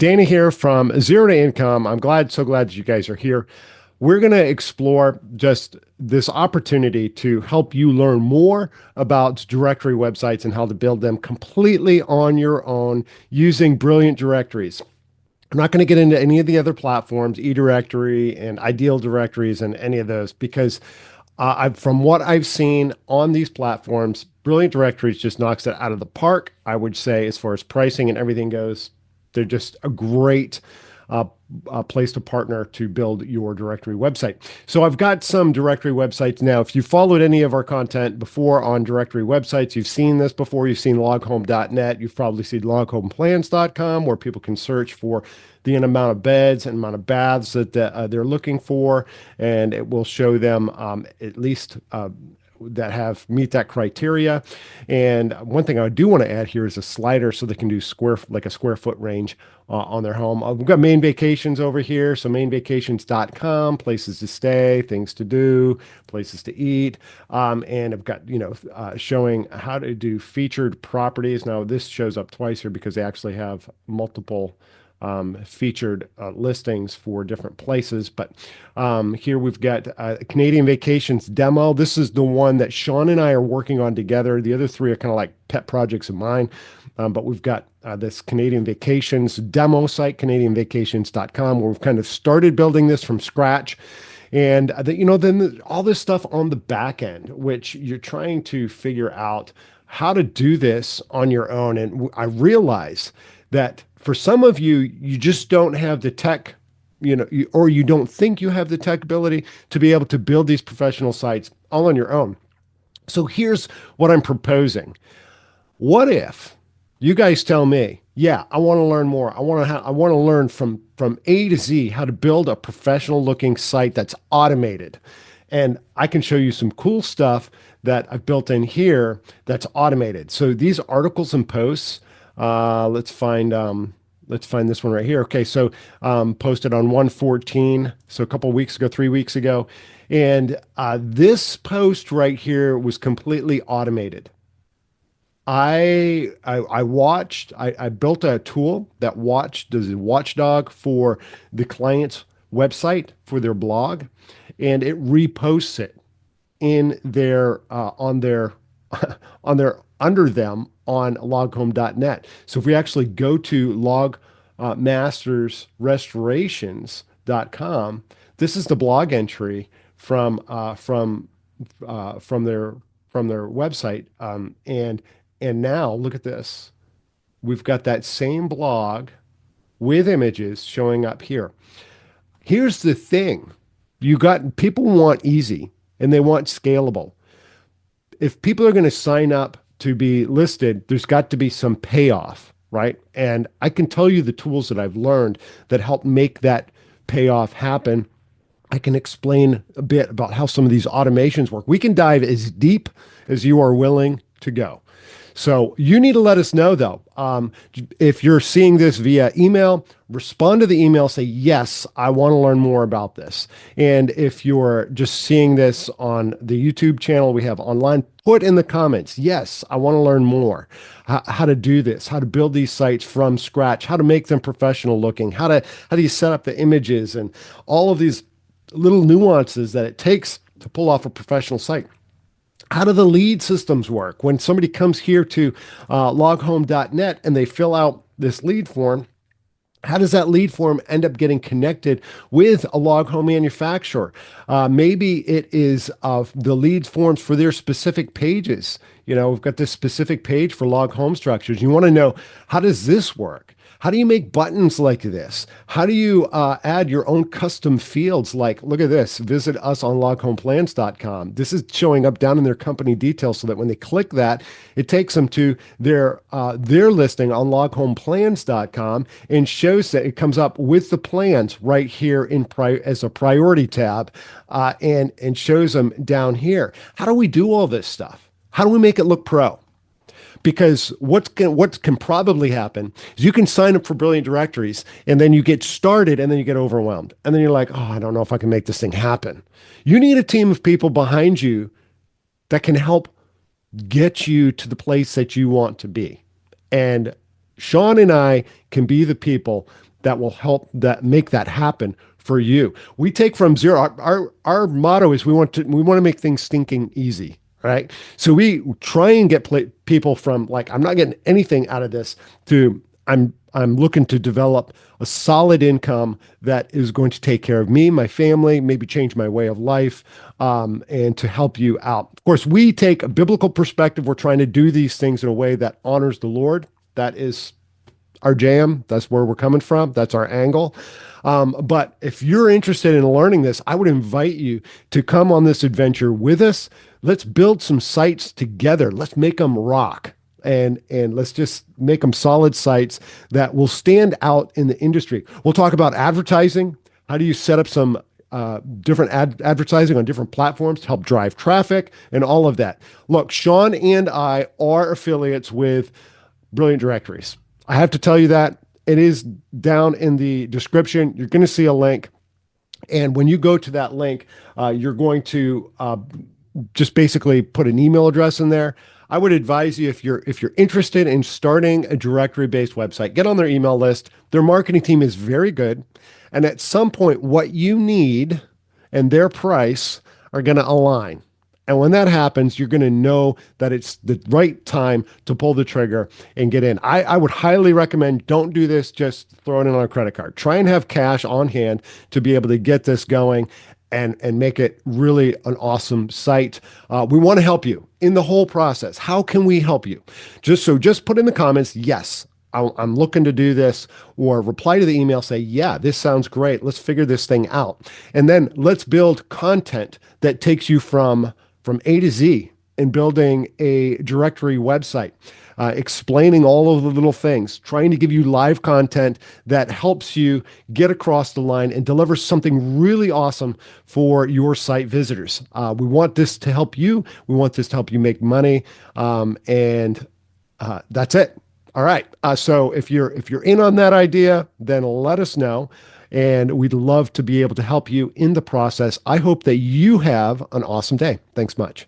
Danny here from Zero to Income. So glad that you guys are here. We're going to explore just this opportunity to help you learn more about directory websites and how to build them completely on your own using brilliant directories. I'm not going to get into any of the other platforms, eDirectory and Ideal Directories and any of those, because from what I've seen on these platforms, Brilliant Directories just knocks it out of the park. I would say, as far as pricing and everything goes, they're just a great uh, place to partner to build your directory website. So I've got some directory websites now. If you followed any of our content before on directory websites, you've seen this before. You've seen loghome.net. You've probably seen loghomeplans.com, where people can search for the amount of beds and amount of baths that they're looking for, and it will show them at least that have meet that criteria. And one thing I do want to add here is a slider so they can do like a square foot range on their home. We've got main vacations over here. So mainvacations.com, places to stay, things to do, places to eat. And I've got, showing how to do featured properties. Now this shows up twice here because they actually have multiple featured listings for different places. But here we've got Canadian Vacations demo. This is the one that Sean and I are working on together. The other three are kind of like pet projects of mine. But we've got this Canadian Vacations demo site, canadianvacations.com, where we've kind of started building this from scratch. And then all this stuff on the back end, which you're trying to figure out how to do this on your own. And I realize that for some of you, you just don't have the tech, or you don't think you have the tech ability to be able to build these professional sites all on your own. So here's what I'm proposing. What if you guys tell me, yeah, I want to learn more. I want to learn from A to Z how to build a professional looking site that's automated. And I can show you some cool stuff that I've built in here that's automated. So these articles and posts, let's find this one right here. Okay, so posted on 114, so a couple of weeks ago, 3 weeks ago, and this post right here was completely automated. I built a tool that does a watchdog for the client's website for their blog, and it reposts it in their on their on their under them on loghome.net. So if we actually go to mastersrestorations.com, this is the blog entry from their website, and now look at this. We've got that same blog with images showing up here. Here's the thing. People want easy and they want scalable. If people are going to sign up to be listed, there's got to be some payoff, right? And I can tell you the tools that I've learned that help make that payoff happen. I can explain a bit about how some of these automations work. We can dive as deep as you are willing to go. So you need to let us know, though. If you're seeing this via email, respond to the email, say, yes, I want to learn more about this. And if you're just seeing this on the YouTube channel we have online, put in the comments, yes, I want to learn more. How to do this, how to build these sites from scratch, how to make them professional looking, how do you set up the images and all of these little nuances that it takes to pull off a professional site. How do the lead systems work? When somebody comes here to loghome.net and they fill out this lead form, how does that lead form end up getting connected with a log home manufacturer? Maybe it is the lead forms for their specific pages. We've got this specific page for log home structures. You want to know, how does this work? How do you make buttons like this? How do you add your own custom fields? Like, look at this, visit us on loghomeplans.com. This is showing up down in their company details so that when they click that, it takes them to their listing on loghomeplans.com and shows that it comes up with the plans right here as a priority tab, and shows them down here. How do we do all this stuff? How do we make it look pro? Because what can probably happen is you can sign up for Brilliant Directories and then you get started and then you get overwhelmed. And then you're like, oh, I don't know if I can make this thing happen. You need a team of people behind you that can help get you to the place that you want to be. And Sean and I can be the people that will help that make that happen for you. We take from zero. Our motto is we want to make things stinking easy, right? So we try and get people from like I'm not getting anything out of this to I'm looking to develop a solid income that is going to take care of me, my family, maybe change my way of life, and to help you out. Of course, we take a biblical perspective. We're trying to do these things in a way that honors the Lord. That is our jam. That's where we're coming from. That's our angle. But if you're interested in learning this, I would invite you to come on this adventure with us. Let's build some sites together. Let's make them rock. And let's just make them solid sites that will stand out in the industry. We'll talk about advertising. How do you set up some different advertising on different platforms to help drive traffic and all of that? Look, Sean and I are affiliates with Brilliant Directories. I have to tell you that it is down in the description. You're going to see a link. And when you go to that link, you're going to just basically put an email address in there. I would advise you if you're interested in starting a directory-based website, get on their email list. Their marketing team is very good. And at some point, what you need and their price are going to align. And when that happens, you're going to know that it's the right time to pull the trigger and get in. I would highly recommend don't do this, just throw it in on a credit card. Try and have cash on hand to be able to get this going and make it really an awesome site. We want to help you in the whole process. How can we help you? Just put in the comments, yes, I'm looking to do this, or reply to the email, say, yeah, this sounds great. Let's figure this thing out. And then let's build content that takes you from A to Z in building a directory website, explaining all of the little things, trying to give you live content that helps you get across the line and deliver something really awesome for your site visitors. We want this to help you. We want this to help you make money. And that's it. All right. So if you're in on that idea, then let us know. And we'd love to be able to help you in the process. I hope that you have an awesome day. Thanks much.